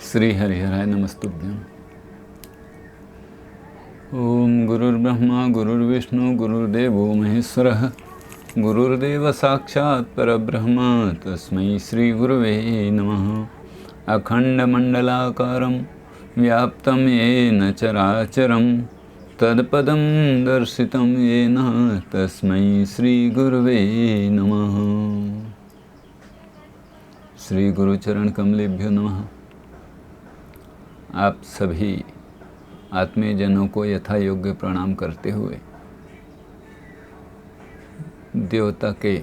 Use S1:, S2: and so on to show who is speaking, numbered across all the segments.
S1: श्री हरिहराय नमस्तुभ्यं। ओम गुरुर्ब्रह्मा गुरुर्विष्णु गुरुर्देवो महेश्वरः गुरुर्देव साक्षात् परब्रह्म तस्मै श्री गुरुवे नमः। अखंडमंडलाकारं व्याप्तं येन चराचरं तत्पदं दर्शितं येन तस्मै श्री गुरुवे नमः। श्री गुरुचरण कमलेभ्यो नमः। आप सभी आत्मीय जनों को यथा योग्य प्रणाम करते हुए देवता के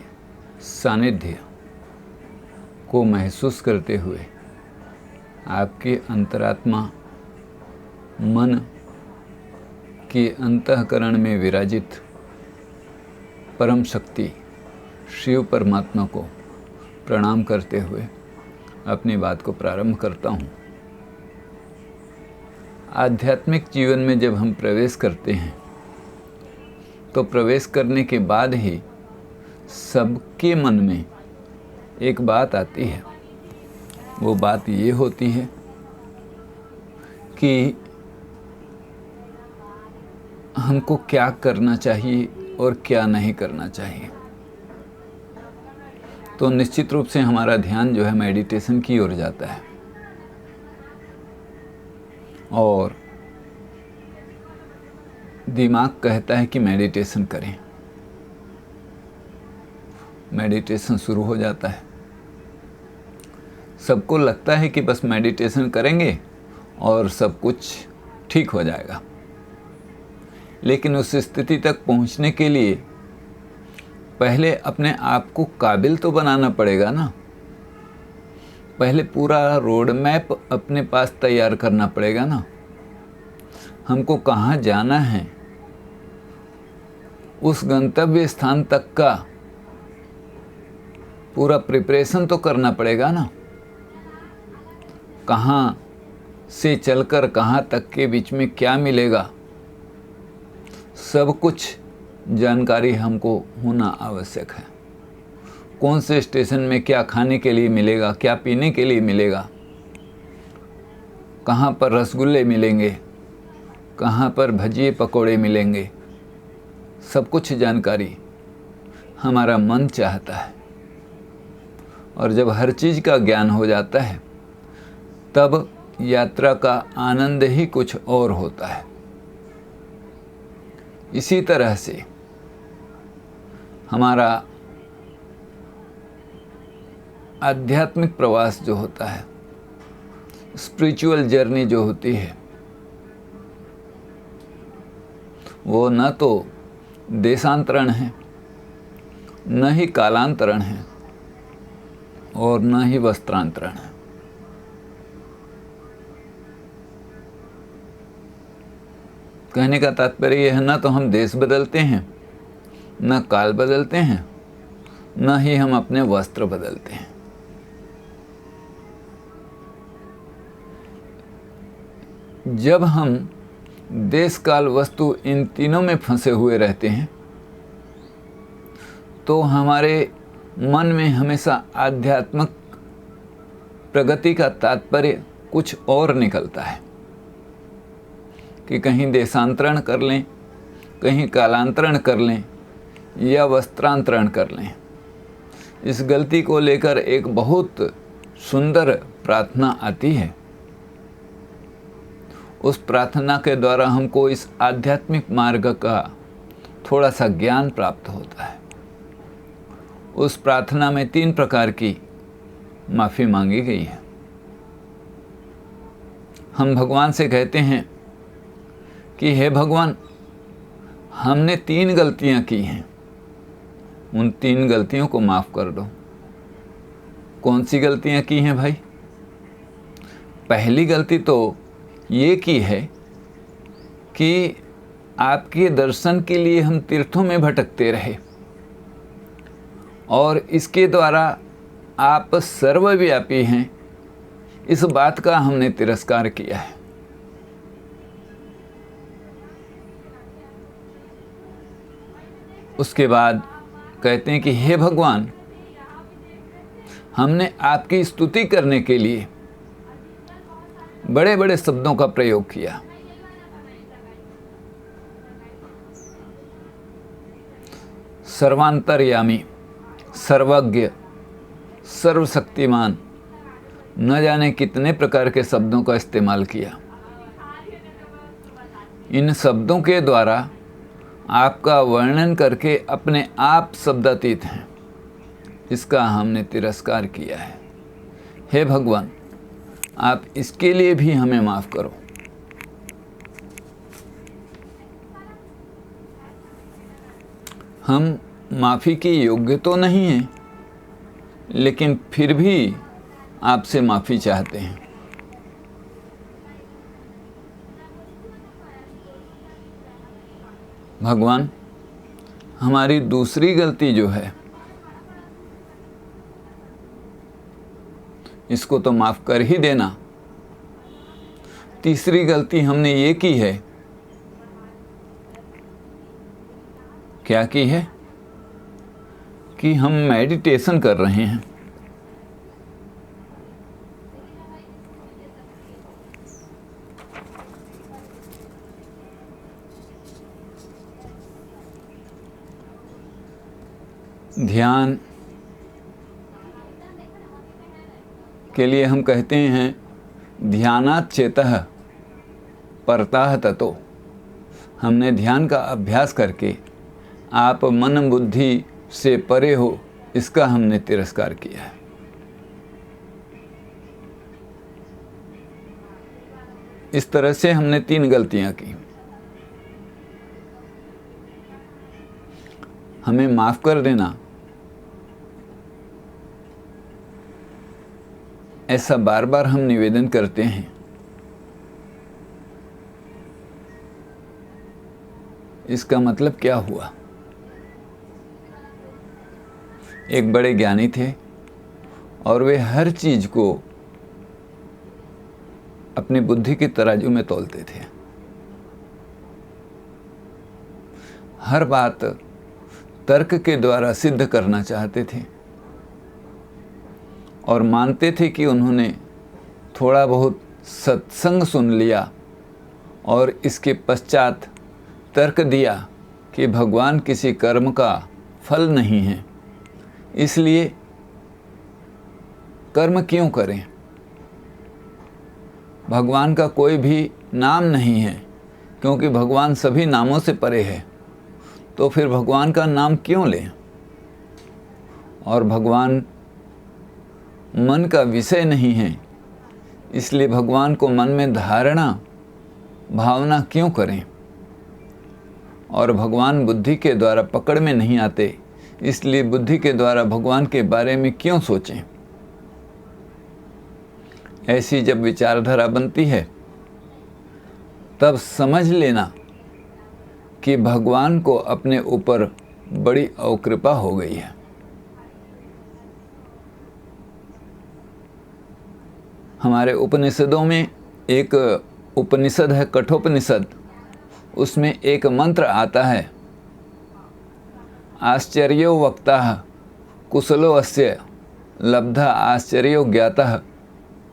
S1: सानिध्य को महसूस करते हुए आपके अंतरात्मा मन के अंतःकरण में विराजित परम शक्ति शिव परमात्मा को प्रणाम करते हुए अपनी बात को प्रारंभ करता हूँ। आध्यात्मिक जीवन में जब हम प्रवेश करते हैं तो प्रवेश करने के बाद ही सबके मन में एक बात आती है। वो बात ये होती है कि हमको क्या करना चाहिए और क्या नहीं करना चाहिए। तो निश्चित रूप से हमारा ध्यान जो है मेडिटेशन की ओर जाता है और दिमाग कहता है कि मेडिटेशन करें। मेडिटेशन शुरू हो जाता है। सबको लगता है कि बस मेडिटेशन करेंगे और सब कुछ ठीक हो जाएगा, लेकिन उस स्थिति तक पहुंचने के लिए पहले अपने आप को काबिल तो बनाना पड़ेगा ना। पहले पूरा रोड मैप अपने पास तैयार करना पड़ेगा ना। हमको कहाँ जाना है, उस गंतव्य स्थान तक का पूरा प्रिपरेशन तो करना पड़ेगा ना। कहाँ से चलकर कहाँ तक के बीच में क्या मिलेगा, सब कुछ जानकारी हमको होना आवश्यक है। कौन से स्टेशन में क्या खाने के लिए मिलेगा, क्या पीने के लिए मिलेगा, कहाँ पर रसगुल्ले मिलेंगे, कहाँ पर भजिए पकोड़े मिलेंगे, सब कुछ जानकारी हमारा मन चाहता है। और जब हर चीज़ का ज्ञान हो जाता है तब यात्रा का आनंद ही कुछ और होता है। इसी तरह से हमारा आध्यात्मिक प्रवास जो होता है, स्पिरिचुअल जर्नी जो होती है, वो न तो देशांतरण है, न ही कालांतरण है और न ही वस्त्रांतरण है। कहने का तात्पर्य यह है, न तो हम देश बदलते हैं, न काल बदलते हैं, न ही हम अपने वस्त्र बदलते हैं। जब हम देश काल वस्तु इन तीनों में फंसे हुए रहते हैं तो हमारे मन में हमेशा आध्यात्मिक प्रगति का तात्पर्य कुछ और निकलता है कि कहीं देशांतरण कर लें, कहीं कालांतरण कर लें या वस्त्रांतरण कर लें। इस गलती को लेकर एक बहुत सुंदर प्रार्थना आती है। उस प्रार्थना के द्वारा हमको इस आध्यात्मिक मार्ग का थोड़ा सा ज्ञान प्राप्त होता है। उस प्रार्थना में 3 प्रकार की माफ़ी मांगी गई है। हम भगवान से कहते हैं कि हे भगवान, हमने 3 गलतियां की हैं, उन 3 गलतियों को माफ़ कर दो। कौन सी गलतियां की हैं भाई? पहली गलती तो ये की है कि आपके दर्शन के लिए हम तीर्थों में भटकते रहे और इसके द्वारा आप सर्वव्यापी हैं, इस बात का हमने तिरस्कार किया है। उसके बाद कहते हैं कि हे भगवान, हमने आपकी स्तुति करने के लिए बड़े बड़े शब्दों का प्रयोग किया। सर्वांतर्यामी, सर्वज्ञ, सर्वशक्तिमान, न जाने कितने प्रकार के शब्दों का इस्तेमाल किया। इन शब्दों के द्वारा आपका वर्णन करके अपने आप शब्दातीत हैं, इसका हमने तिरस्कार किया है। हे भगवान, आप इसके लिए भी हमें माफ़ करो। हम माफ़ी के योग्य तो नहीं हैं, लेकिन फिर भी आपसे माफ़ी चाहते हैं। भगवान, हमारी दूसरी गलती जो है, इसको तो माफ़ कर ही देना। तीसरी गलती हमने ये की है, क्या की है कि हम मेडिटेशन कर रहे हैं। ध्यान के लिए हम कहते हैं ध्यानात् चेतः परतः ततो। हमने ध्यान का अभ्यास करके आप मन बुद्धि से परे हो, इसका हमने तिरस्कार किया है। इस तरह से हमने 3 गलतियां की। हमें माफ़ कर देना, ऐसा बार बार हम निवेदन करते हैं। इसका मतलब क्या हुआ? एक बड़े ज्ञानी थे और वे हर चीज को अपनी बुद्धि की तराजू में तौलते थे। हर बात तर्क के द्वारा सिद्ध करना चाहते थे और मानते थे कि उन्होंने थोड़ा बहुत सत्संग सुन लिया और इसके पश्चात तर्क दिया कि भगवान किसी कर्म का फल नहीं है, इसलिए कर्म क्यों करें। भगवान का कोई भी नाम नहीं है, क्योंकि भगवान सभी नामों से परे है, तो फिर भगवान का नाम क्यों लें। और भगवान मन का विषय नहीं है, इसलिए भगवान को मन में धारणा भावना क्यों करें। और भगवान बुद्धि के द्वारा पकड़ में नहीं आते, इसलिए बुद्धि के द्वारा भगवान के बारे में क्यों सोचें। ऐसी जब विचारधारा बनती है, तब समझ लेना कि भगवान को अपने ऊपर बड़ी अकृपा हो गई है। हमारे उपनिषदों में एक उपनिषद है कठोपनिषद, उसमें एक मंत्र आता है, आश्चर्यो वक्ताः कुशलो अस्य लब्धा आश्चर्यो ज्ञातः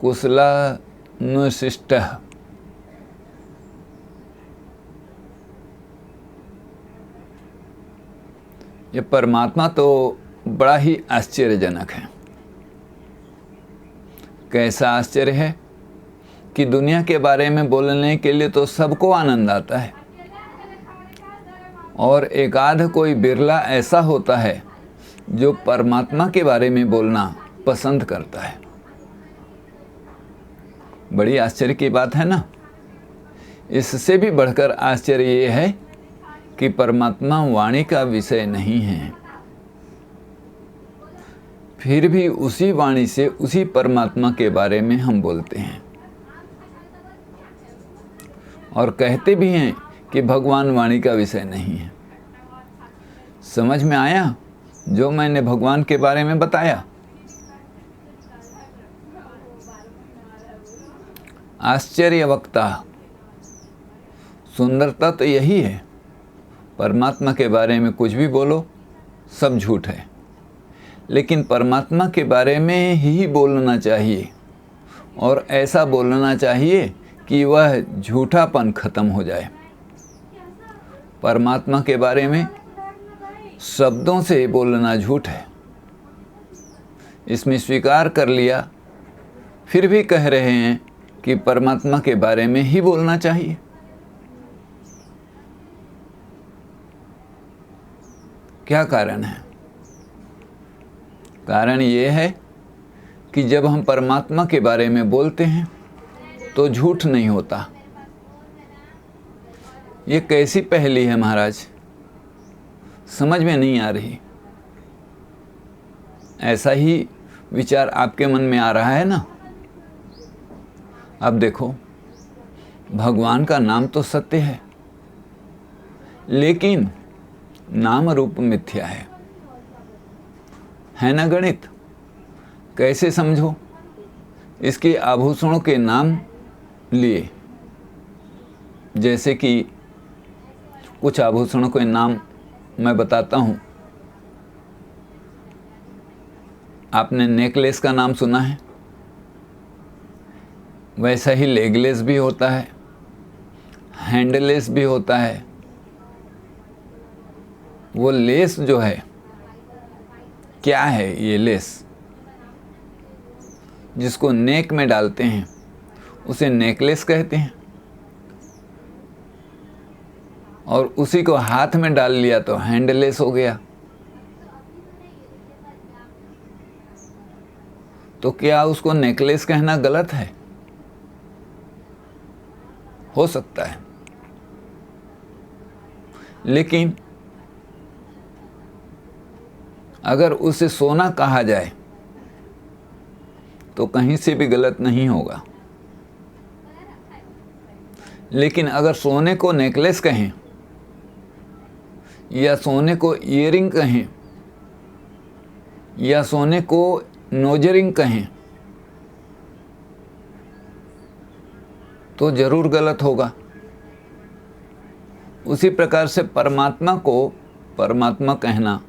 S1: कुशलानुशिष्टः। ये परमात्मा तो बड़ा ही आश्चर्यजनक है। कैसा आश्चर्य है कि दुनिया के बारे में बोलने के लिए तो सबको आनंद आता है, और एकाध कोई बिरला ऐसा होता है जो परमात्मा के बारे में बोलना पसंद करता है। बड़ी आश्चर्य की बात है ना। इससे भी बढ़कर आश्चर्य ये है कि परमात्मा वाणी का विषय नहीं है, फिर भी उसी वाणी से उसी परमात्मा के बारे में हम बोलते हैं और कहते भी हैं कि भगवान वाणी का विषय नहीं है। समझ में आया जो मैंने भगवान के बारे में बताया? आश्चर्य वक्ता, सुंदरता तो यही है। परमात्मा के बारे में कुछ भी बोलो, सब झूठ है, लेकिन परमात्मा के बारे में ही बोलना चाहिए, और ऐसा बोलना चाहिए कि वह झूठापन खत्म हो जाए। परमात्मा के बारे में शब्दों से बोलना झूठ है। इसमें स्वीकार कर लिया, फिर भी कह रहे हैं कि परमात्मा के बारे में ही बोलना चाहिए। क्या कारण है? कारण ये है कि जब हम परमात्मा के बारे में बोलते हैं तो झूठ नहीं होता। ये कैसी पहेली है महाराज, समझ में नहीं आ रही। ऐसा ही विचार आपके मन में आ रहा है ना? अब देखो, भगवान का नाम तो सत्य लेकिन नाम रूप मिथ्या है ना गणित? कैसे समझो? इसके आभूषणों के नाम लिए, जैसे कि कुछ आभूषणों के नाम मैं बताता हूँ। आपने नेकलेस का नाम सुना है? वैसा ही लेगलेस भी होता है, हैंडलेस भी होता है। वो लेस जो है, क्या है ये लेस? जिसको नेक में डालते हैं उसे नेकलेस कहते हैं, और उसी को हाथ में डाल लिया तो हैंडलेस हो गया। तो क्या उसको नेकलेस कहना गलत है? हो सकता है, लेकिन अगर उसे सोना कहा जाए तो कहीं से भी गलत नहीं होगा। लेकिन अगर सोने को नेकलेस कहें या सोने को ईयरिंग कहें या सोने को नोजरिंग कहें तो जरूर गलत होगा। उसी प्रकार से परमात्मा को परमात्मा कहना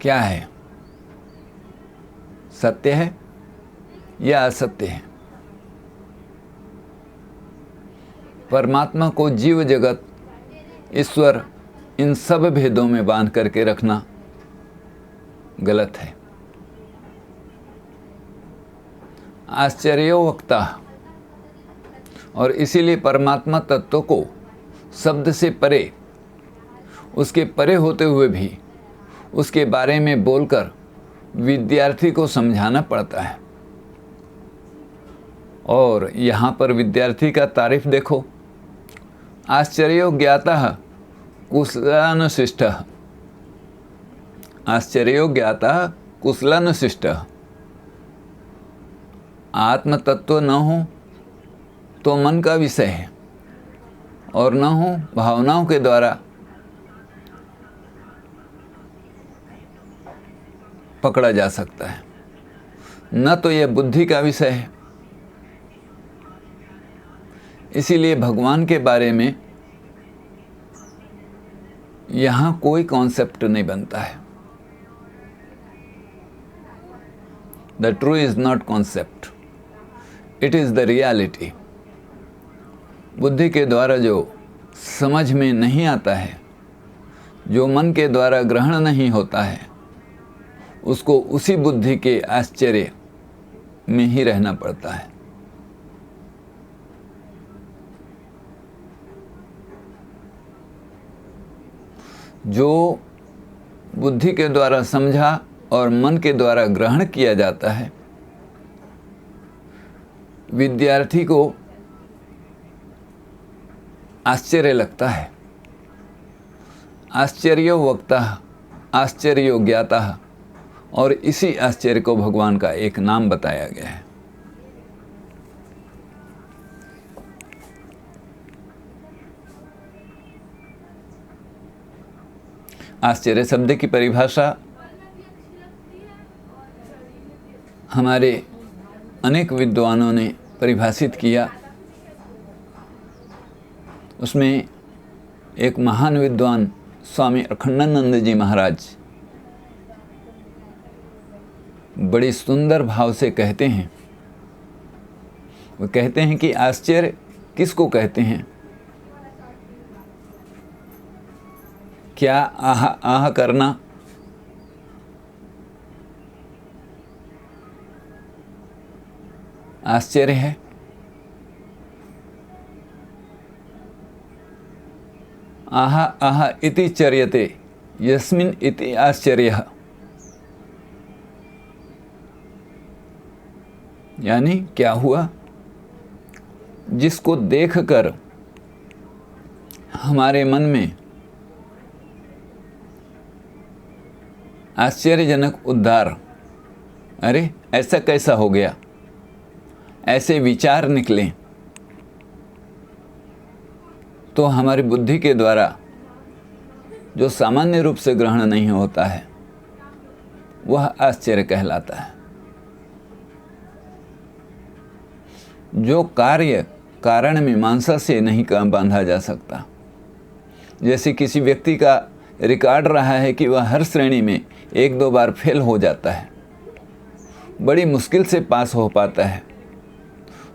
S1: क्या है? सत्य है या असत्य है? परमात्मा को जीव जगत ईश्वर इन सब भेदों में बांध करके रखना गलत है। आश्चर्योक्ता, और इसीलिए परमात्मा तत्व को शब्द से परे, उसके परे होते हुए भी उसके बारे में बोलकर विद्यार्थी को समझाना पड़ता है। और यहाँ पर विद्यार्थी का तारीफ देखो, आश्चर्यो ज्ञातः कुशलानुशिष्टः। आश्चर्यो ज्ञातः कुशलानुशिष्टः। आत्म तत्व न हो तो मन का विषय है, और न हो भावनाओं के द्वारा पकड़ा जा सकता है, न तो यह बुद्धि का विषय है। इसीलिए भगवान के बारे में यहाँ कोई कॉन्सेप्ट नहीं बनता है। The true is not concept, it is the reality. बुद्धि के द्वारा जो समझ में नहीं आता है, जो मन के द्वारा ग्रहण नहीं होता है, उसको उसी बुद्धि के आश्चर्य में ही रहना पड़ता है। जो बुद्धि के द्वारा समझा और मन के द्वारा ग्रहण किया जाता है, विद्यार्थी को आश्चर्य लगता है। आश्चर्यो वक्तः आश्चर्यो ज्ञातः, और इसी आश्चर्य को भगवान का एक नाम बताया गया है। आश्चर्य शब्द की परिभाषा हमारे अनेक विद्वानों ने परिभाषित किया। उसमें एक महान विद्वान स्वामी अखंडानंद जी महाराज बड़ी सुंदर भाव से कहते हैं। वो कहते हैं कि आश्चर्य किसको कहते हैं? क्या आह आह करना आश्चर्य है? आह आह इति चर्यते यस्मिन् इति आश्चर्यः। यानी क्या हुआ? जिसको देखकर हमारे मन में आश्चर्यजनक उद्गार, अरे ऐसा कैसा हो गया, ऐसे विचार निकले, तो हमारी बुद्धि के द्वारा जो सामान्य रूप से ग्रहण नहीं होता है वह आश्चर्य कहलाता है। जो कार्य कारण मीमांसा से नहीं बांधा जा सकता, जैसे किसी व्यक्ति का रिकॉर्ड रहा है कि वह हर श्रेणी में 1-2 बार फेल हो जाता है, बड़ी मुश्किल से पास हो पाता है।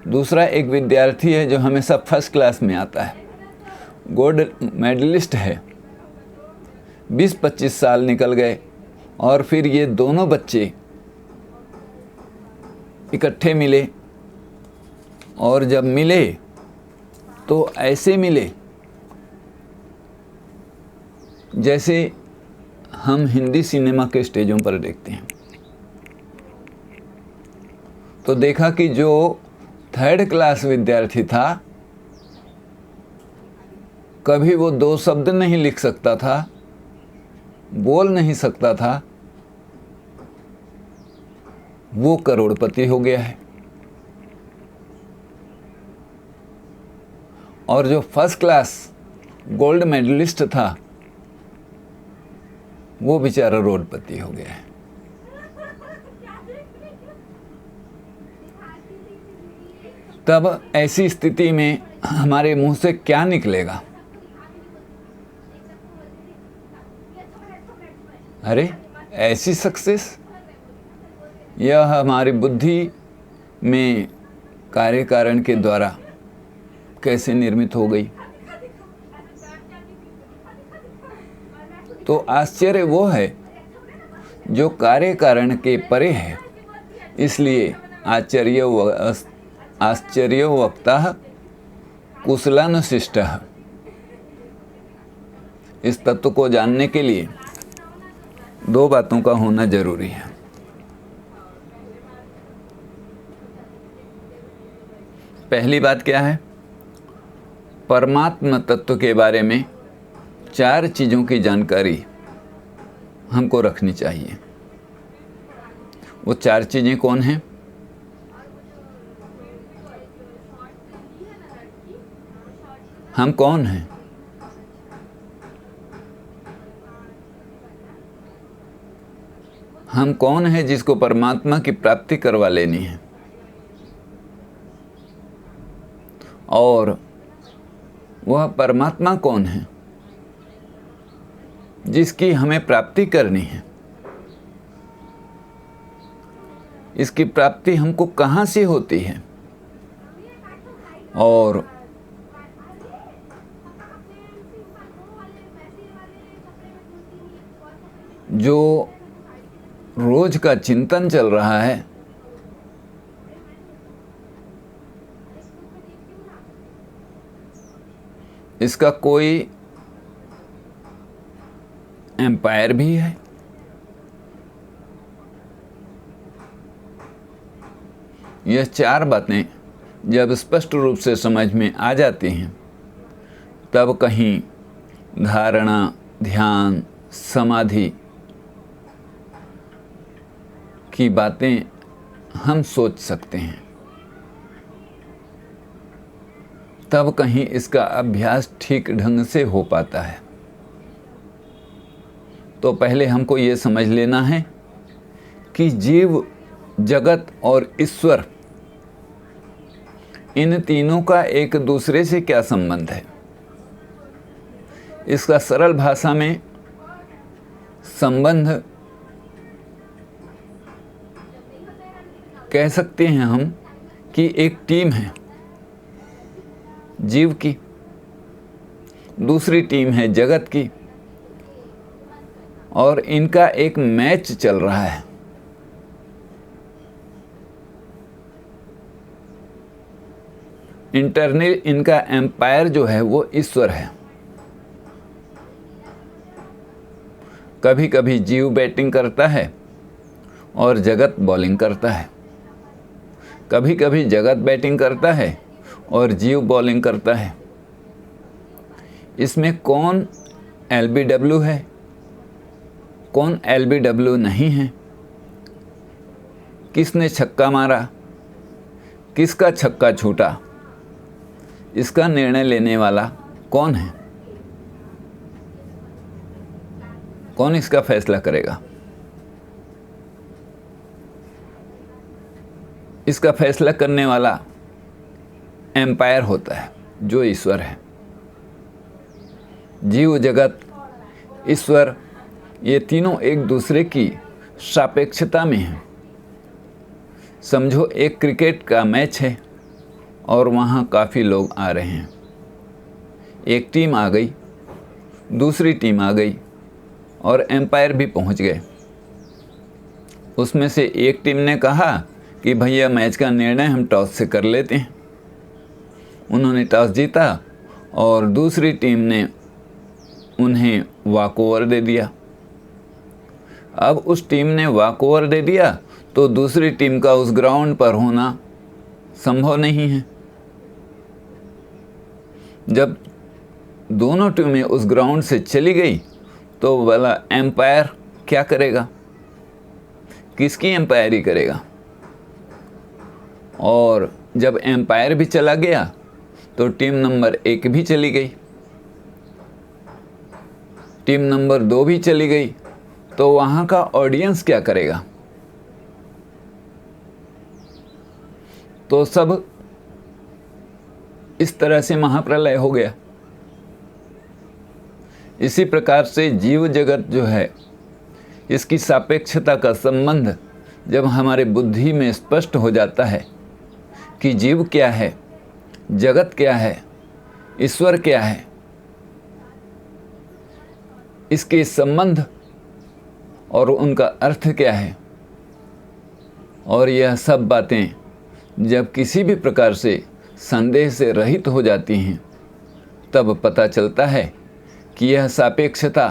S1: दूसरा एक विद्यार्थी है जो हमेशा फर्स्ट क्लास में आता है, गोल्ड मेडलिस्ट है। 20-25 साल निकल गए और फिर ये दोनों बच्चे इकट्ठे मिले, और जब मिले तो ऐसे मिले जैसे हम हिंदी सिनेमा के स्टेजों पर देखते हैं। तो देखा कि जो 3rd क्लास विद्यार्थी था, कभी वो 2 शब्द नहीं लिख सकता था, बोल नहीं सकता था, वो करोड़पति हो गया है। और जो फर्स्ट क्लास गोल्ड मेडलिस्ट था वो बेचारा रोडपति हो गया है। तब ऐसी स्थिति में हमारे मुंह से क्या निकलेगा? अरे ऐसी सक्सेस, यह हमारी बुद्धि में कार्य कारण के द्वारा कैसे निर्मित हो गई? तो आश्चर्य वो है जो कार्य कारण के परे है। इसलिए आश्चर्यवक्ता कुशलानुशिष्टः। इस तत्व को जानने के लिए 2 बातों का होना जरूरी है। पहली बात क्या है? परमात्मा तत्व के बारे में 4 चीज़ों की जानकारी हमको रखनी चाहिए। वो 4 चीज़ें कौन हैं? हम कौन हैं? हम कौन हैं जिसको परमात्मा की प्राप्ति करवा लेनी है? और वह परमात्मा कौन है जिसकी हमें प्राप्ति करनी है? इसकी प्राप्ति हमको कहाँ से होती है? और जो रोज का चिंतन चल रहा है, इसका कोई एम्पायर भी है? यह 4 बातें जब स्पष्ट रूप से समझ में आ जाती हैं, तब कहीं धारणा, ध्यान, समाधि की बातें हम सोच सकते हैं। तब कहीं इसका अभ्यास ठीक ढंग से हो पाता है। तो पहले हमको ये समझ लेना है कि जीव, जगत और ईश्वर, इन तीनों का एक दूसरे से क्या संबंध है। इसका सरल भाषा में संबंध कह सकते हैं हम कि एक टीम है जीव की, दूसरी टीम है जगत की, और इनका एक मैच चल रहा है। इंटरनल इनका एम्पायर जो है वो ईश्वर है। कभी कभी जीव बैटिंग करता है और जगत बॉलिंग करता है, कभी कभी जगत बैटिंग करता है और जीव बॉलिंग करता है। इसमें कौन एलबीडब्ल्यू है, कौन एलबीडब्ल्यू नहीं है, किसने छक्का मारा, किसका छक्का छूटा, इसका निर्णय लेने वाला कौन है? कौन इसका फैसला करेगा? इसका फैसला करने वाला एम्पायर होता है जो ईश्वर है। जीव, जगत, ईश्वर, ये तीनों एक दूसरे की सापेक्षता में हैं। समझो एक क्रिकेट का मैच है और वहाँ काफ़ी लोग आ रहे हैं। एक टीम आ गई, दूसरी टीम आ गई और एम्पायर भी पहुँच गए। उसमें से एक टीम ने कहा कि भैया मैच का निर्णय हम टॉस से कर लेते हैं। उन्होंने टॉस जीता और दूसरी टीम ने उन्हें वॉक ओवर दे दिया। अब उस टीम ने वॉक ओवर दे दिया तो दूसरी टीम का उस ग्राउंड पर होना संभव नहीं है। जब दोनों टीमें उस ग्राउंड से चली गई तो वाला एम्पायर क्या करेगा? किसकी एम्पायरी करेगा? और जब एम्पायर भी चला गया तो टीम नंबर 1 भी चली गई, टीम नंबर 2 भी चली गई, तो वहाँ का ऑडियंस क्या करेगा? तो सब इस तरह से महाप्रलय हो गया। इसी प्रकार से जीव जगत जो है, इसकी सापेक्षता का संबंध जब हमारे बुद्धि में स्पष्ट हो जाता है कि जीव क्या है, जगत क्या है, ईश्वर क्या है, इसके संबंध और उनका अर्थ क्या है, और यह सब बातें जब किसी भी प्रकार से संदेह से रहित हो जाती हैं, तब पता चलता है कि यह सापेक्षता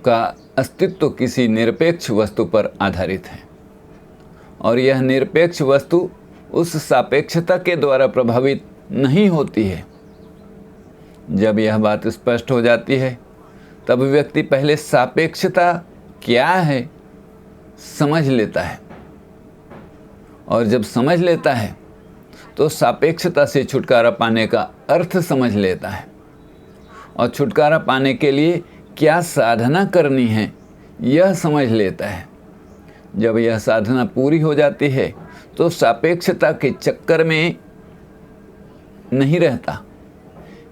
S1: का अस्तित्व किसी निरपेक्ष वस्तु पर आधारित है, और यह निरपेक्ष वस्तु उस सापेक्षता के द्वारा प्रभावित नहीं होती है। जब यह बात स्पष्ट हो जाती है तब व्यक्ति पहले सापेक्षता क्या है समझ लेता है, और जब समझ लेता है तो सापेक्षता से छुटकारा पाने का अर्थ समझ लेता है, और छुटकारा पाने के लिए क्या साधना करनी है यह समझ लेता है। जब यह साधना पूरी हो जाती है तो सापेक्षता के चक्कर में नहीं रहता,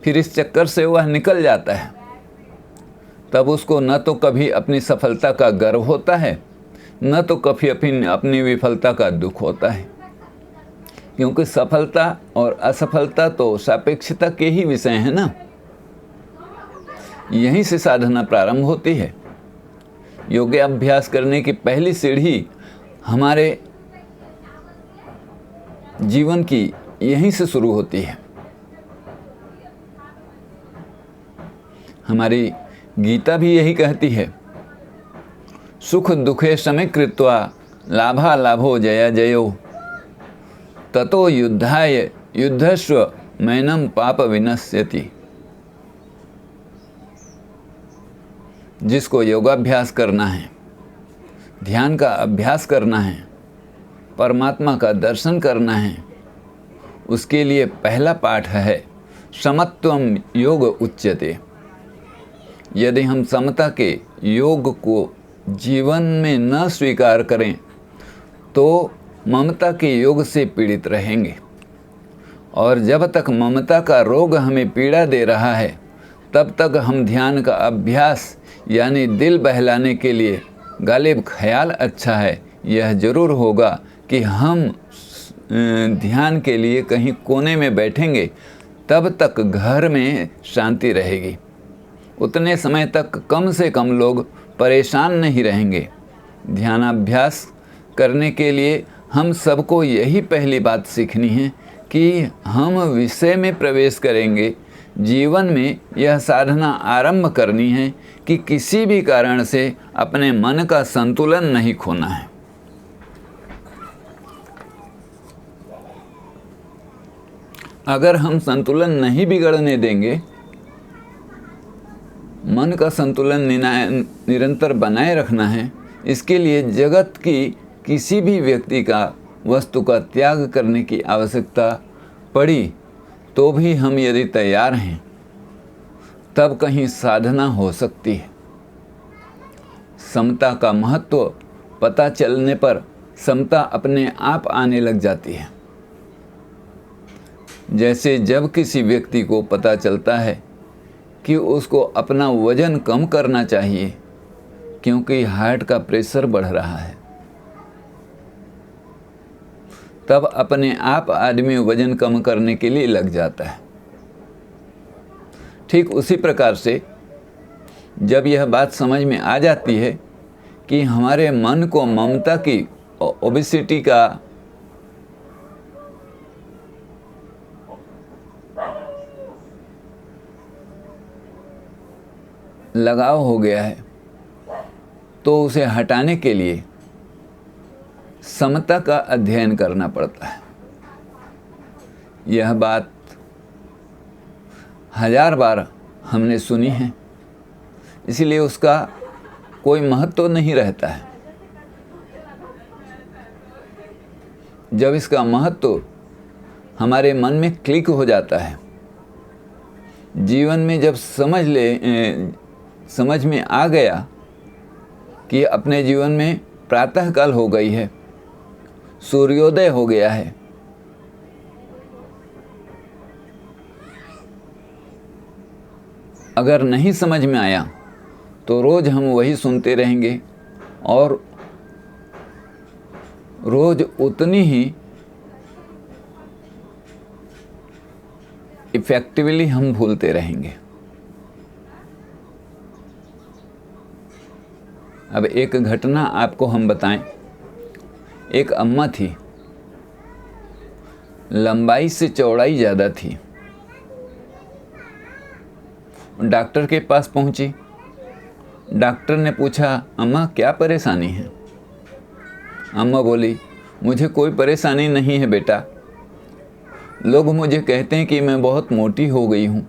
S1: फिर इस चक्कर से वह निकल जाता है। तब उसको न तो कभी अपनी सफलता का गर्व होता है, न तो कभी अपनी विफलता का दुख होता है, क्योंकि सफलता और असफलता तो सापेक्षता के ही विषय हैं ना। यहीं से साधना प्रारंभ होती है। योगाभ्यास करने की पहली सीढ़ी हमारे जीवन की यहीं से शुरू होती है। हमारी गीता भी यही कहती है, सुख दुखे समे कृत्वा लाभा लाभो जया जयो ततो युद्धाय युद्धस्व मैनम पाप विनश्यति। जिसको योगाभ्यास करना है, ध्यान का अभ्यास करना है, परमात्मा का दर्शन करना है, उसके लिए पहला पाठ है समत्वम योग उच्यते। यदि हम समता के योग को जीवन में न स्वीकार करें तो ममता के योग से पीड़ित रहेंगे, और जब तक ममता का रोग हमें पीड़ा दे रहा है तब तक हम ध्यान का अभ्यास यानी दिल बहलाने के लिए गालिब ख्याल अच्छा है, यह ज़रूर होगा कि हम ध्यान के लिए कहीं कोने में बैठेंगे, तब तक घर में शांति रहेगी। उतने समय तक कम से कम लोग परेशान नहीं रहेंगे। ध्यानाभ्यास करने के लिए हम सबको यही पहली बात सीखनी है कि हम विषय में प्रवेश करेंगे। जीवन में यह साधना आरंभ करनी है कि किसी भी कारण से अपने मन का संतुलन नहीं खोना है। अगर हम संतुलन नहीं बिगड़ने देंगे, मन का संतुलन निरंतर बनाए रखना है, इसके लिए जगत की किसी भी व्यक्ति का वस्तु का त्याग करने की आवश्यकता पड़ी तो भी हम यदि तैयार हैं, तब कहीं साधना हो सकती है। समता का महत्व पता चलने पर समता अपने आप आने लग जाती है। जैसे जब किसी व्यक्ति को पता चलता है कि उसको अपना वजन कम करना चाहिए क्योंकि हार्ट का प्रेशर बढ़ रहा है, तब अपने आप आदमी वजन कम करने के लिए लग जाता है। ठीक उसी प्रकार से जब यह बात समझ में आ जाती है कि हमारे मन को ममता की, ओबेसिटी का लगाव हो गया है, तो उसे हटाने के लिए समता का अध्ययन करना पड़ता है। यह बात 1000 बार हमने सुनी है, इसलिए उसका कोई महत्व नहीं रहता है। जब इसका महत्व हमारे मन में क्लिक हो जाता है, जीवन में जब समझ में आ गया कि अपने जीवन में प्रातःकाल हो गई है, सूर्योदय हो गया है, अगर नहीं समझ में आया तो रोज़ हम वही सुनते रहेंगे और रोज़ उतनी ही इफ़ेक्टिवली हम भूलते रहेंगे। अब एक घटना आपको हम बताएं। एक अम्मा थी, लंबाई से चौड़ाई ज़्यादा थी। डॉक्टर के पास पहुंची। डॉक्टर ने पूछा, अम्मा क्या परेशानी है? अम्मा बोली, मुझे कोई परेशानी नहीं है बेटा, लोग मुझे कहते हैं कि मैं बहुत मोटी हो गई हूँ।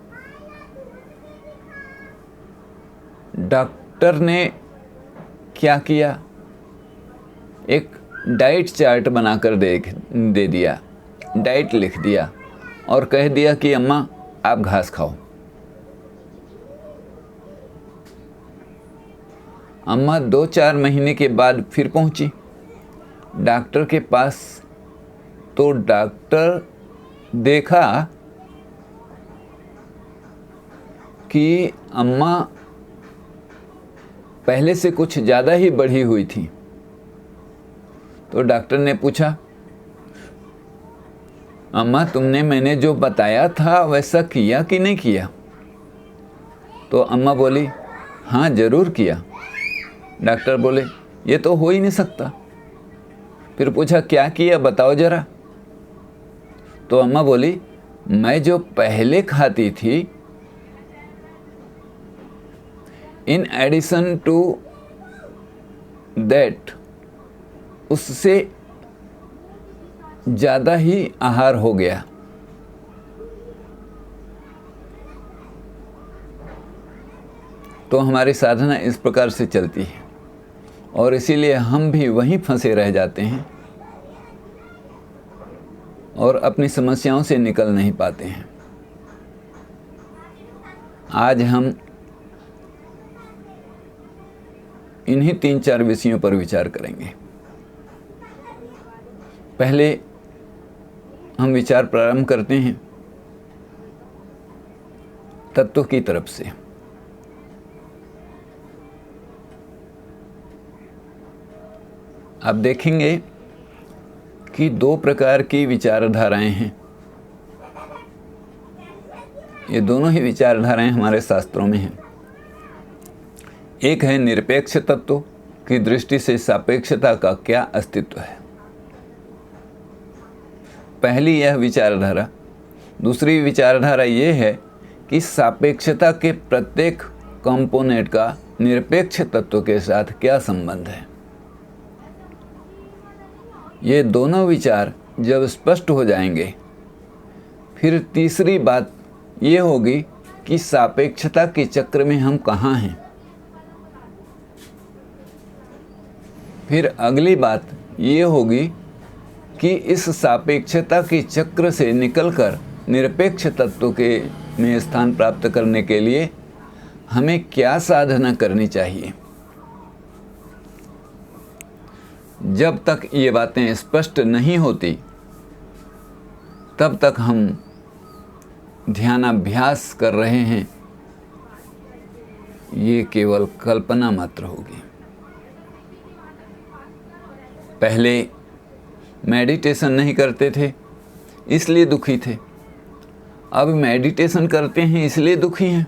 S1: डॉक्टर ने क्या किया, एक डाइट चार्ट बनाकर दे दिया, डाइट लिख दिया और कह दिया कि अम्मा आप घास खाओ। अम्मा 2-4 महीने के बाद फिर पहुंची डॉक्टर के पास, तो डॉक्टर देखा कि अम्मा पहले से कुछ ज़्यादा ही बढ़ी हुई थी। तो डॉक्टर ने पूछा, अम्मा तुमने मैंने जो बताया था वैसा किया कि नहीं किया? तो अम्मा बोली, हाँ ज़रूर किया। डॉक्टर बोले, ये तो हो ही नहीं सकता। फिर पूछा, क्या किया बताओ ज़रा। तो अम्मा बोली, मैं जो पहले खाती थी, इन एडिशन टू दैट, उससे ज़्यादा ही आहार हो गया। तो हमारी साधना इस प्रकार से चलती है और इसीलिए हम भी वहीं फंसे रह जाते हैं और अपनी समस्याओं से निकल नहीं पाते हैं। आज हम इन्हीं 3-4 विषयों पर विचार करेंगे। पहले हम विचार प्रारंभ करते हैं तत्व की तरफ से। आप देखेंगे कि दो प्रकार की विचारधाराएं हैं। ये दोनों ही विचारधाराएं हमारे शास्त्रों में हैं। एक है निरपेक्ष तत्व की दृष्टि से सापेक्षता का क्या अस्तित्व है, पहली यह विचारधारा। दूसरी विचारधारा ये है कि सापेक्षता के प्रत्येक कंपोनेंट का निरपेक्ष तत्व के साथ क्या संबंध है। ये दोनों विचार जब स्पष्ट हो जाएंगे, फिर तीसरी बात ये होगी कि सापेक्षता के चक्र में हम कहाँ हैं। फिर अगली बात ये होगी कि इस सापेक्षता के चक्र से निकलकर निरपेक्ष तत्व के में स्थान प्राप्त करने के लिए हमें क्या साधना करनी चाहिए। जब तक ये बातें स्पष्ट नहीं होती तब तक हम ध्यानाभ्यास कर रहे हैं, ये केवल कल्पना मात्र होगी। पहले मेडिटेशन नहीं करते थे इसलिए दुखी थे, अब मेडिटेशन करते हैं इसलिए दुखी हैं।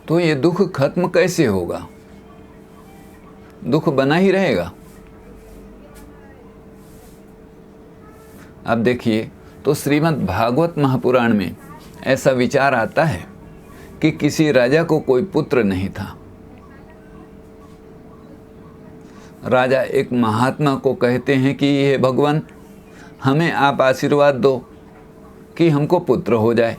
S1: तो ये दुख खत्म कैसे होगा? दुख बना ही रहेगा। अब देखिए, तो श्रीमद् भागवत महापुराण में ऐसा विचार आता है कि किसी राजा को कोई पुत्र नहीं था। राजा एक महात्मा को कहते हैं कि हे भगवान, हमें आप आशीर्वाद दो कि हमको पुत्र हो जाए।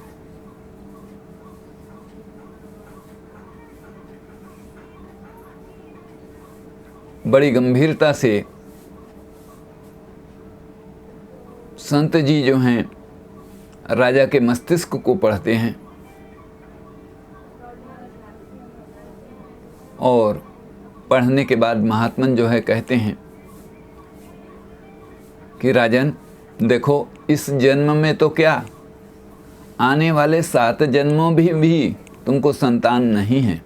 S1: बड़ी गंभीरता से संत जी जो हैं राजा के मस्तिष्क को पढ़ते हैं और पढ़ने के बाद महात्मन जो है कहते हैं कि राजन देखो, इस जन्म में तो क्या, आने वाले 7 जन्मों भी तुमको संतान नहीं है।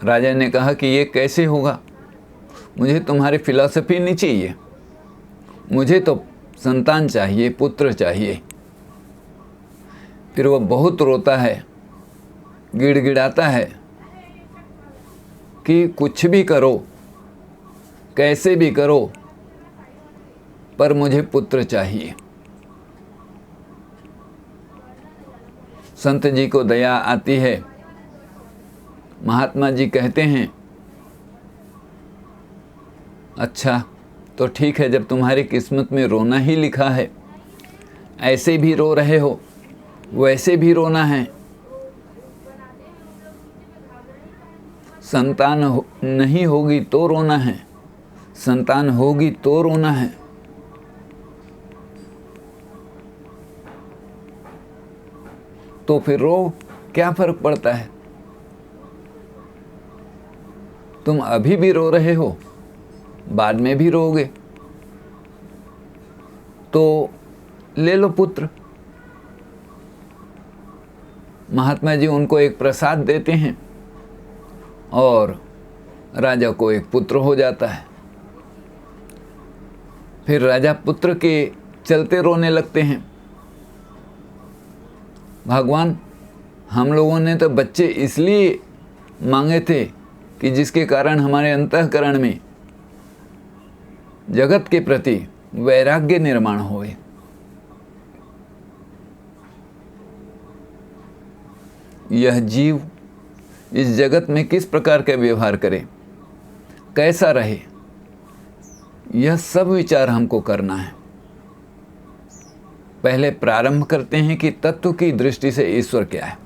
S1: राजा ने कहा कि ये कैसे होगा, मुझे तुम्हारी फिलॉसफी नहीं चाहिए, मुझे तो संतान चाहिए, पुत्र चाहिए। फिर वो बहुत रोता है, गिड़गिड़ाता है कि कुछ भी करो, कैसे भी करो, पर मुझे पुत्र चाहिए। संत जी को दया आती है। महात्मा जी कहते हैं, अच्छा तो ठीक है, जब तुम्हारी किस्मत में रोना ही लिखा है, ऐसे भी रो रहे हो, वैसे भी रोना है। संतान नहीं होगी तो रोना है, संतान होगी तो रोना है। तो फिर रो, क्या फर्क पड़ता है? तुम अभी भी रो रहे हो, बाद में भी रोगे, तो ले लो पुत्र। महात्मा जी उनको एक प्रसाद देते हैं और राजा को एक पुत्र हो जाता है। फिर राजा पुत्र के चलते रोने लगते हैं, भगवान हम लोगों ने तो बच्चे इसलिए मांगे थे कि जिसके कारण हमारे अंतःकरण में जगत के प्रति वैराग्य निर्माण होए। यह जीव इस जगत में किस प्रकार का व्यवहार करे, कैसा रहे, यह सब विचार हमको करना है। पहले प्रारंभ करते हैं कि तत्व की दृष्टि से ईश्वर क्या है।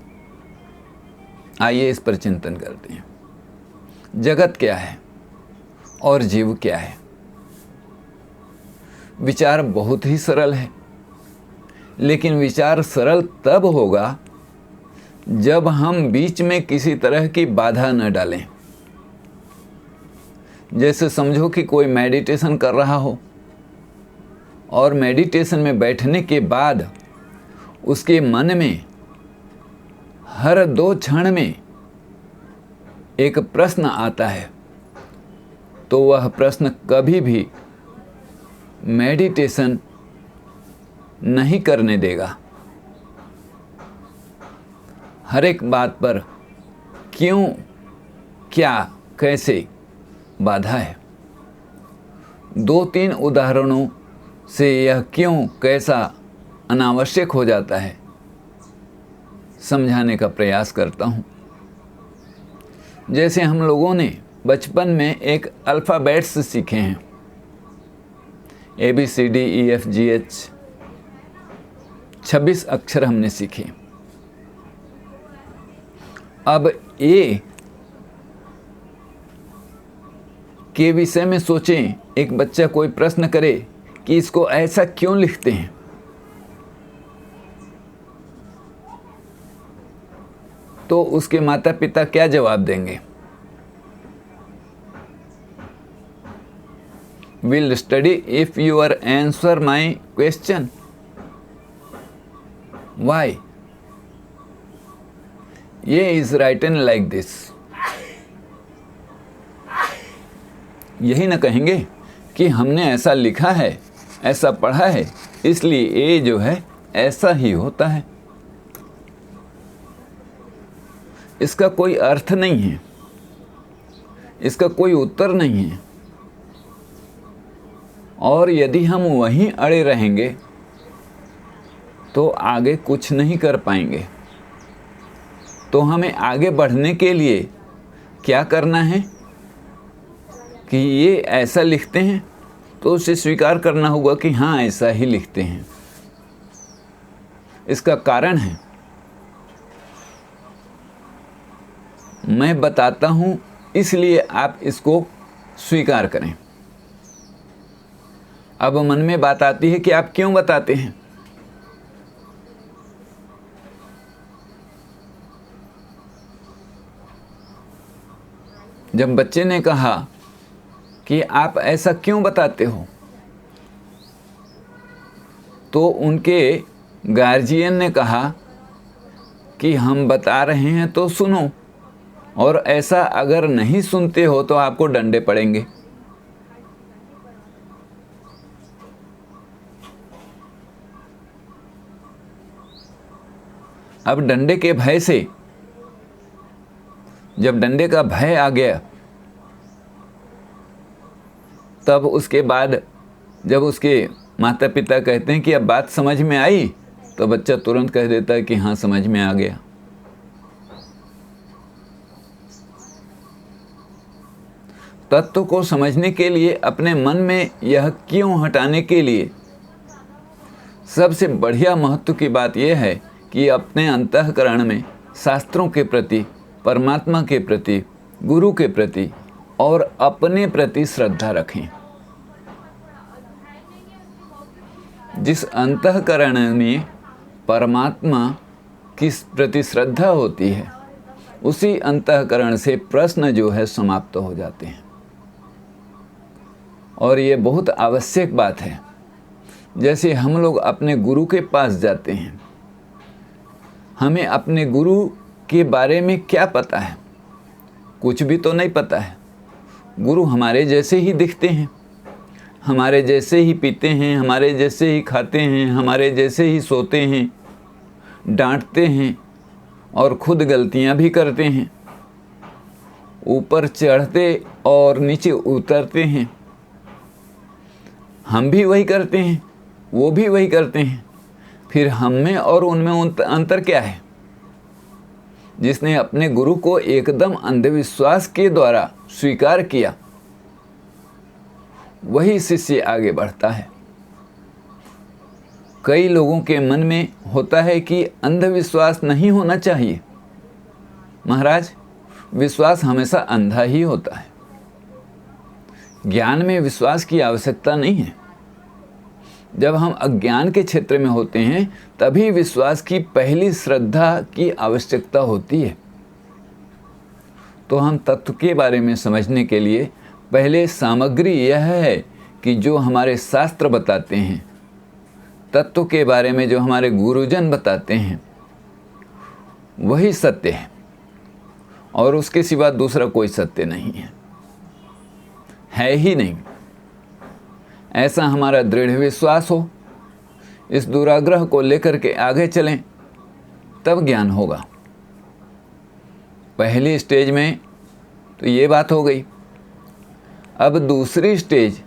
S1: आइए इस पर चिंतन करते हैं। जगत क्या है और जीव क्या है? विचार बहुत ही सरल है, लेकिन विचार सरल तब होगा जब हम बीच में किसी तरह की बाधा न डालें। जैसे समझो कि कोई मेडिटेशन कर रहा हो और मेडिटेशन में बैठने के बाद उसके मन में हर 2 क्षण में एक प्रश्न आता है, तो वह प्रश्न कभी भी मेडिटेशन नहीं करने देगा। हर एक बात पर क्यों, क्या, कैसे बाधा है। 2-3 उदाहरणों से यह क्यों, कैसा अनावश्यक हो जाता है समझाने का प्रयास करता हूँ। जैसे हम लोगों ने बचपन में एक अल्फ़ाबेट्स सीखे हैं, ABCDEFGH 26 अक्षर हमने सीखे। अब ए के विषय में सोचें, एक बच्चा कोई प्रश्न करे कि इसको ऐसा क्यों लिखते हैं, तो उसके माता पिता क्या जवाब देंगे? Will study if your answer my question. Why? ये is written like this. यही न कहेंगे कि हमने ऐसा लिखा है, ऐसा पढ़ा है, इसलिए ये जो है ऐसा ही होता है। इसका कोई अर्थ नहीं है, इसका कोई उत्तर नहीं है। और यदि हम वहीं अड़े रहेंगे तो आगे कुछ नहीं कर पाएंगे। तो हमें आगे बढ़ने के लिए क्या करना है कि ये ऐसा लिखते हैं तो उसे स्वीकार करना होगा कि हाँ, ऐसा ही लिखते हैं। इसका कारण है, मैं बताता हूँ, इसलिए आप इसको स्वीकार करें। अब मन में बात आती है कि आप क्यों बताते हैं? जब बच्चे ने कहा कि आप ऐसा क्यों बताते हो, तो उनके गार्जियन ने कहा कि हम बता रहे हैं तो सुनो, और ऐसा अगर नहीं सुनते हो तो आपको डंडे पड़ेंगे। अब डंडे के भय से, जब डंडे का भय आ गया, तब उसके बाद जब उसके माता पिता कहते हैं कि अब बात समझ में आई, तो बच्चा तुरंत कह देता है कि हाँ, समझ में आ गया। तत्व को समझने के लिए, अपने मन में यह क्यों हटाने के लिए सबसे बढ़िया महत्व की बात यह है कि अपने अंतःकरण में शास्त्रों के प्रति, परमात्मा के प्रति, गुरु के प्रति और अपने प्रति श्रद्धा रखें। जिस अंतःकरण में परमात्मा की प्रति श्रद्धा होती है, उसी अंतःकरण से प्रश्न जो है समाप्त हो जाते हैं। और ये बहुत आवश्यक बात है। जैसे हम लोग अपने गुरु के पास जाते हैं, हमें अपने गुरु के बारे में क्या पता है? कुछ भी तो नहीं पता है। गुरु हमारे जैसे ही दिखते हैं, हमारे जैसे ही पीते हैं, हमारे जैसे ही खाते हैं, हमारे जैसे ही सोते हैं, डांटते हैं और खुद गलतियां भी करते हैं, ऊपर चढ़ते और नीचे उतरते हैं। हम भी वही करते हैं, वो भी वही करते हैं। फिर हम में और उनमें अंतर क्या है? जिसने अपने गुरु को एकदम अंधविश्वास के द्वारा स्वीकार किया, वही शिष्य आगे बढ़ता है। कई लोगों के मन में होता है कि अंधविश्वास नहीं होना चाहिए। महाराज, विश्वास हमेशा अंधा ही होता है। ज्ञान में विश्वास की आवश्यकता नहीं है। जब हम अज्ञान के क्षेत्र में होते हैं, तभी विश्वास की पहली श्रद्धा की आवश्यकता होती है। तो हम तत्व के बारे में समझने के लिए पहले सामग्री यह है कि जो हमारे शास्त्र बताते हैं तत्व के बारे में जो हमारे गुरुजन बताते हैं वही सत्य है, और उसके सिवा दूसरा कोई सत्य नहीं है ही नहीं। ऐसा हमारा दृढ़ विश्वास हो, इस दुराग्रह को लेकर के आगे चलें, तब ज्ञान होगा। पहली स्टेज में तो ये बात हो गई। अब दूसरी स्टेज,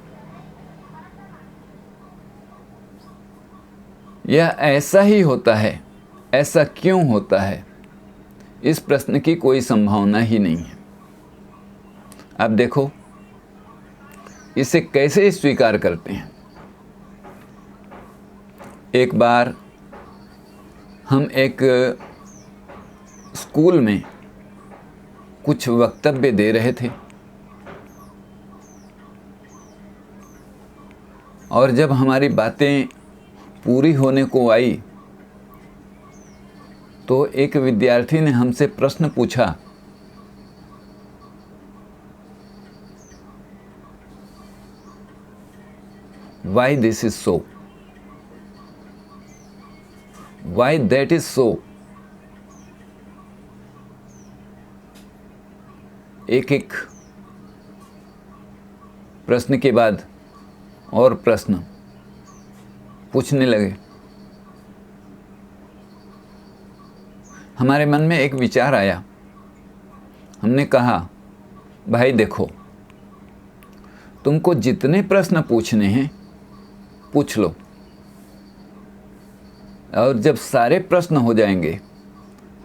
S1: यह ऐसा ही होता है, ऐसा क्यों होता है, इस प्रश्न की कोई संभावना ही नहीं है। अब देखो इसे कैसे स्वीकार करते हैं। एक बार हम एक स्कूल में कुछ वक्तव्य दे रहे थे, और जब हमारी बातें पूरी होने को आई तो एक विद्यार्थी ने हमसे प्रश्न पूछा, why this is so, why that is so. एक एक प्रश्न के बाद और प्रश्न पूछने लगे। हमारे मन में एक विचार आया। हमने कहा, भाई देखो, तुमको जितने प्रश्न पूछने हैं पूछ लो, और जब सारे प्रश्न हो जाएंगे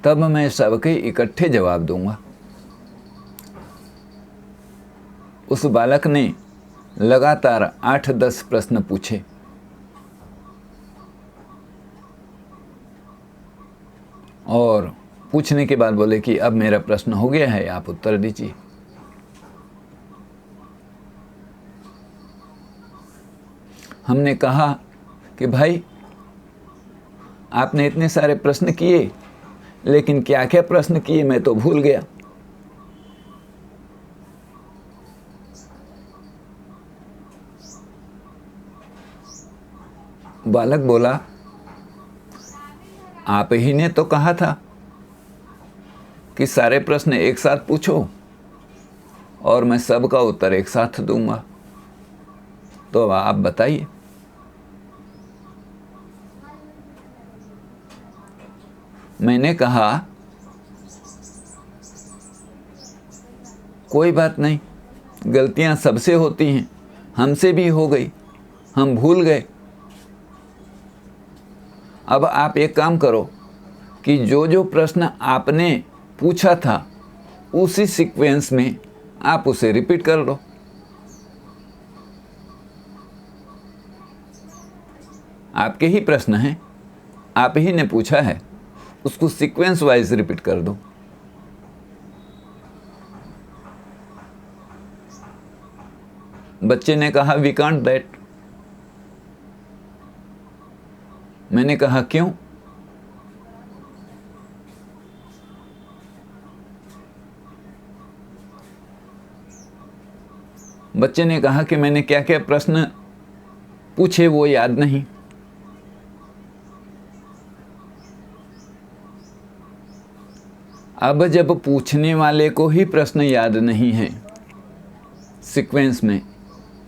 S1: तब मैं सबके इकट्ठे जवाब दूंगा। उस बालक ने लगातार 8-10 प्रश्न पूछे, और पूछने के बाद बोले कि अब मेरा प्रश्न हो गया है, आप उत्तर दीजिए। हमने कहा कि भाई आपने इतने सारे प्रश्न किए, लेकिन क्या क्या प्रश्न किए मैं तो भूल गया। बालक बोला, आप ही ने तो कहा था कि सारे प्रश्न एक साथ पूछो और मैं सबका उत्तर एक साथ दूंगा, तो आप बताइए। मैंने कहा, कोई बात नहीं, गलतियां सबसे होती हैं, हमसे भी हो गई, हम भूल गए। अब आप एक काम करो कि जो जो प्रश्न आपने पूछा था उसी सीक्वेंस में आप उसे रिपीट कर लो। आपके ही प्रश्न हैं, आप ही ने पूछा है, उसको सीक्वेंस वाइज रिपीट कर दो। बच्चे ने कहा, वी कांट दैट। मैंने कहा, क्यों? बच्चे ने कहा कि मैंने क्या क्या प्रश्न पूछे वो याद नहीं। अब जब पूछने वाले को ही प्रश्न याद नहीं है सीक्वेंस में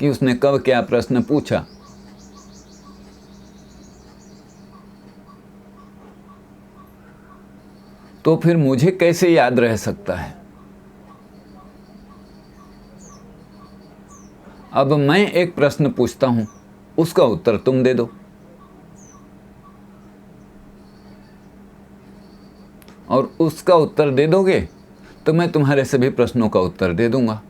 S1: कि उसने कब क्या प्रश्न पूछा, तो फिर मुझे कैसे याद रह सकता है? अब मैं एक प्रश्न पूछता हूं, उसका उत्तर तुम दे दो, और उसका उत्तर दे दोगे तो मैं तुम्हारे सभी प्रश्नों का उत्तर दे दूंगा।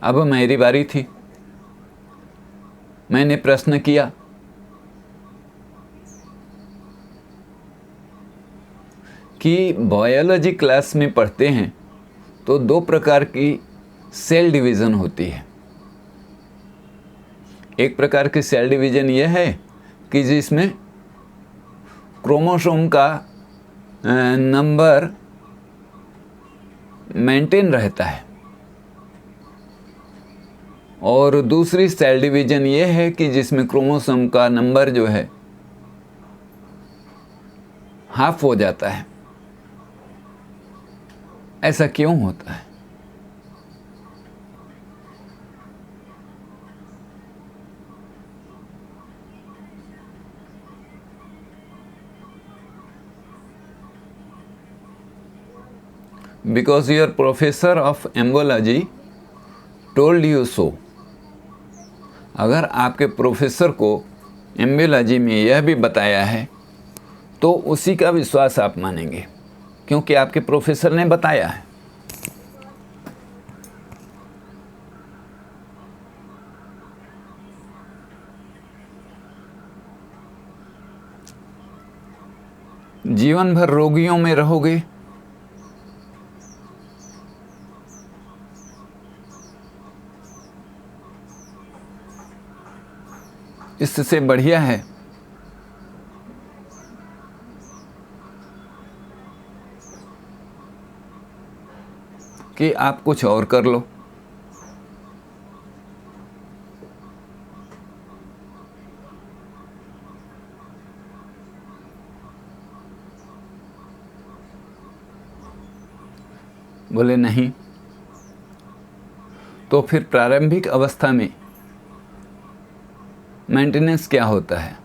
S1: अब मेरी बारी थी। मैंने प्रश्न किया कि बायोलॉजी क्लास में पढ़ते हैं तो 2 प्रकार की सेल डिवीज़न होती है। एक प्रकार की सेल डिवीज़न यह है कि जिसमें क्रोमोसोम का नंबर मेंटेन रहता है। और दूसरी सेल डिवीजन ये है कि जिसमें क्रोमोसोम का नंबर जो है हाफ हो जाता है। ऐसा क्यों होता है? Because your professor of embryology told you so। अगर आपके प्रोफेसर को एम्ब्रियोलॉजी में यह भी बताया है तो उसी का विश्वास आप मानेंगे, क्योंकि आपके प्रोफेसर ने बताया है। जीवन भर रोगियों में रहोगे इससे बढ़िया है कि आप कुछ और कर लो। बोले नहीं, तो फिर प्रारंभिक अवस्था में मेंटेनेंस क्या होता है?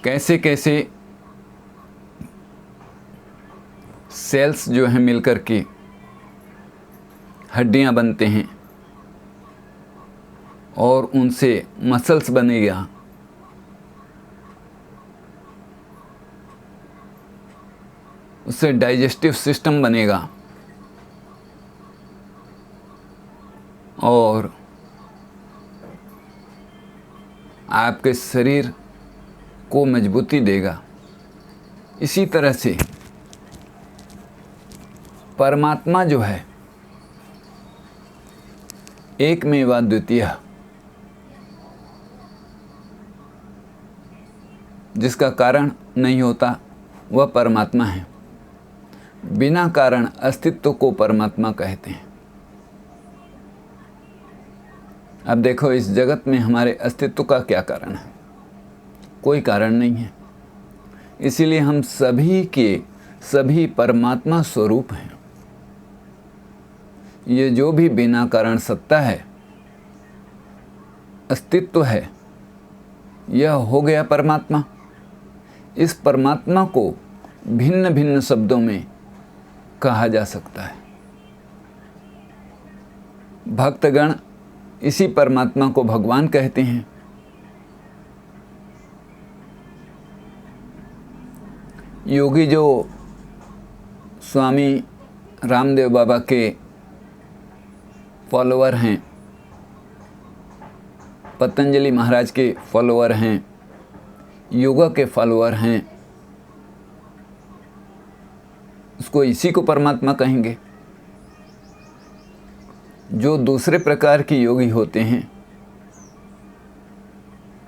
S1: कैसे कैसे सेल्स जो हैं मिलकर के हड्डियां बनते हैं और उनसे मसल्स बनेगा, उससे डाइजेस्टिव सिस्टम बनेगा और आपके शरीर को मजबूती देगा। इसी तरह से परमात्मा जो है एकमेव द्वितीय, जिसका कारण नहीं होता वह परमात्मा है। बिना कारण अस्तित्व को परमात्मा कहते हैं। अब देखो, इस जगत में हमारे अस्तित्व का क्या कारण है? कोई कारण नहीं है। इसीलिए हम सभी के सभी परमात्मा स्वरूप हैं। ये जो भी बिना कारण सत्ता है, अस्तित्व है, यह हो गया परमात्मा। इस परमात्मा को भिन्न भिन्न शब्दों में कहा जा सकता है। भक्तगण इसी परमात्मा को भगवान कहते हैं। योगी जो स्वामी रामदेव बाबा के फॉलोअर हैं, पतंजलि महाराज के फॉलोअर हैं, योगा के फॉलोअर हैं, उसको इसी को परमात्मा कहेंगे। जो दूसरे प्रकार के योगी होते हैं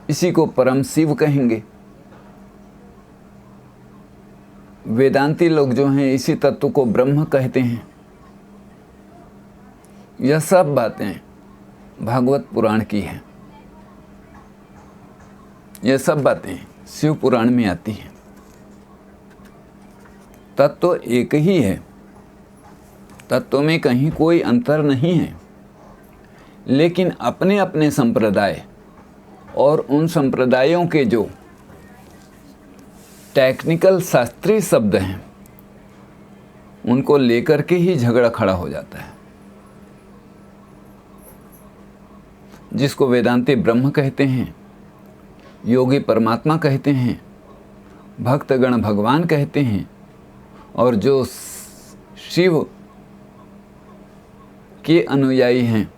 S1: इसी को परम शिव कहेंगे। वेदांती लोग जो हैं इसी तत्व को ब्रह्म कहते हैं। यह सब बातें भागवत पुराण की हैं। यह सब बातें शिव पुराण में आती हैं। तत्व एक ही है, तत्व में कहीं कोई अंतर नहीं है। लेकिन अपने अपने संप्रदाय और उन संप्रदायों के जो टेक्निकल शास्त्रीय शब्द हैं उनको लेकर के ही झगड़ा खड़ा हो जाता है। जिसको वेदांती ब्रह्म कहते हैं, योगी परमात्मा कहते हैं, भक्तगण भगवान कहते हैं, और जो शिव के अनुयायी हैं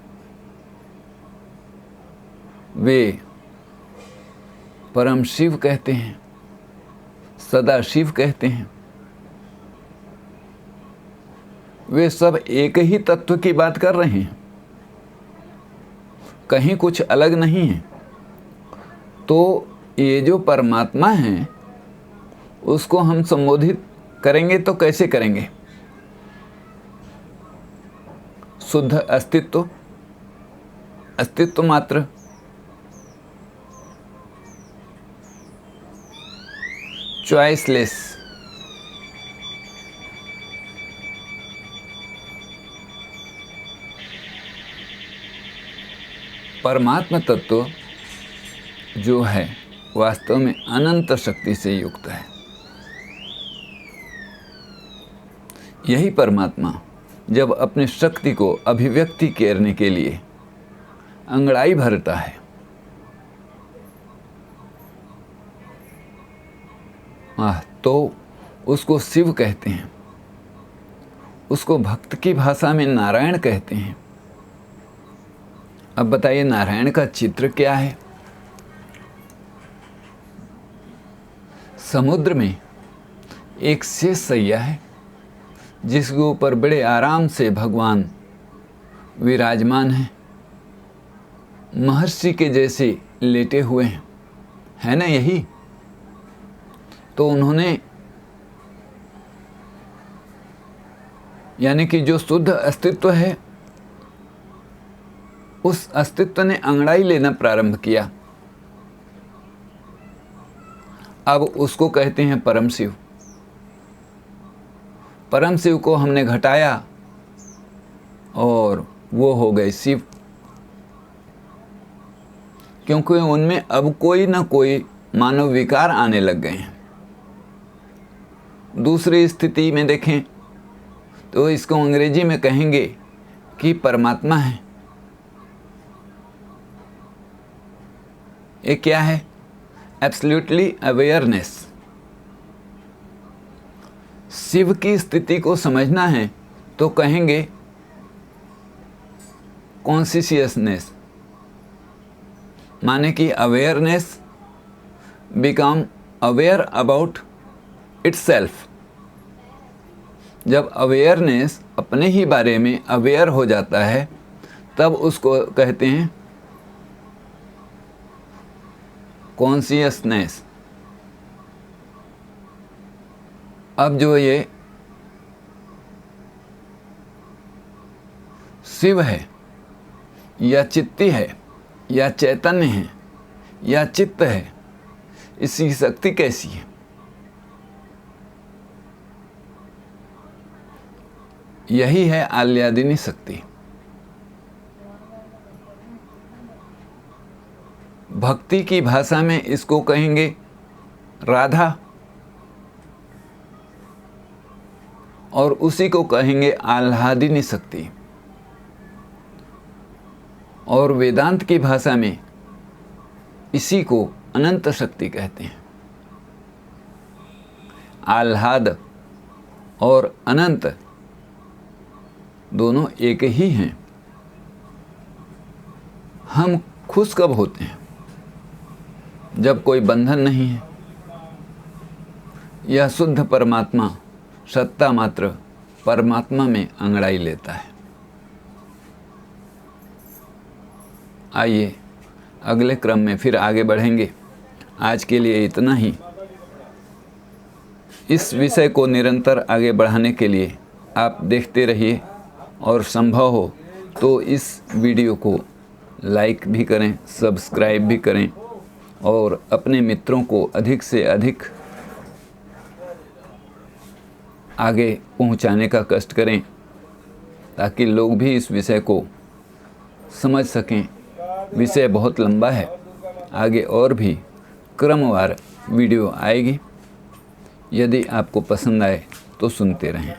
S1: वे परम शिव कहते हैं, सदा शिव कहते हैं। वे सब एक ही तत्व की बात कर रहे हैं, कहीं कुछ अलग नहीं है। तो ये जो परमात्मा है उसको हम संबोधित करेंगे तो कैसे करेंगे? शुद्ध अस्तित्व, अस्तित्व मात्र। चॉइसलेस। परमात्मा तत्व जो है वास्तव में अनंत शक्ति से युक्त है। यही परमात्मा जब अपनी शक्ति को अभिव्यक्ति करने के लिए अंगड़ाई भरता है, तो उसको शिव कहते हैं, उसको भक्त की भाषा में नारायण कहते हैं। अब बताइए नारायण का चित्र क्या है? समुद्र में एक शेष सैया है जिसके ऊपर बड़े आराम से भगवान विराजमान हैं, महर्षि के जैसे लेटे हुए हैं, है ना? यही तो उन्होंने, यानी कि जो शुद्ध अस्तित्व है उस अस्तित्व ने अंगड़ाई लेना प्रारंभ किया। अब उसको कहते हैं परम शिव। परम शिव को हमने घटाया और वो हो गए शिव, क्योंकि उनमें अब कोई ना कोई मानव विकार आने लग गए हैं। दूसरी स्थिति में देखें तो इसको अंग्रेजी में कहेंगे कि परमात्मा है। ये क्या है? Absolutely awareness. शिव की स्थिति को समझना है तो कहेंगे कॉन्शियसनेस, माने कि awareness become aware about itself. जब अवेयरनेस अपने ही बारे में अवेयर हो जाता है तब उसको कहते हैं कॉन्शियसनेस। अब जो ये शिव है या चित्ती है या चैतन्य है या चित्त है, इसकी शक्ति कैसी है? यही है आल्यादिनी शक्ति। भक्ति की भाषा में इसको कहेंगे राधा, और उसी को कहेंगे आह्लादिनी शक्ति। और वेदांत की भाषा में इसी को अनंत शक्ति कहते हैं। आह्लाद और अनंत दोनों एक ही हैं। हम खुश कब होते हैं? जब कोई बंधन नहीं है। यह शुद्ध परमात्मा सत्ता मात्र परमात्मा में अंगड़ाई लेता है। आइए अगले क्रम में फिर आगे बढ़ेंगे। आज के लिए इतना ही। इस विषय को निरंतर आगे बढ़ाने के लिए आप देखते रहिए, और संभव हो तो इस वीडियो को लाइक भी करें, सब्सक्राइब भी करें, और अपने मित्रों को अधिक से अधिक आगे पहुंचाने का कष्ट करें ताकि लोग भी इस विषय को समझ सकें। विषय बहुत लंबा है, आगे और भी क्रमवार वीडियो आएगी। यदि आपको पसंद आए तो सुनते रहें।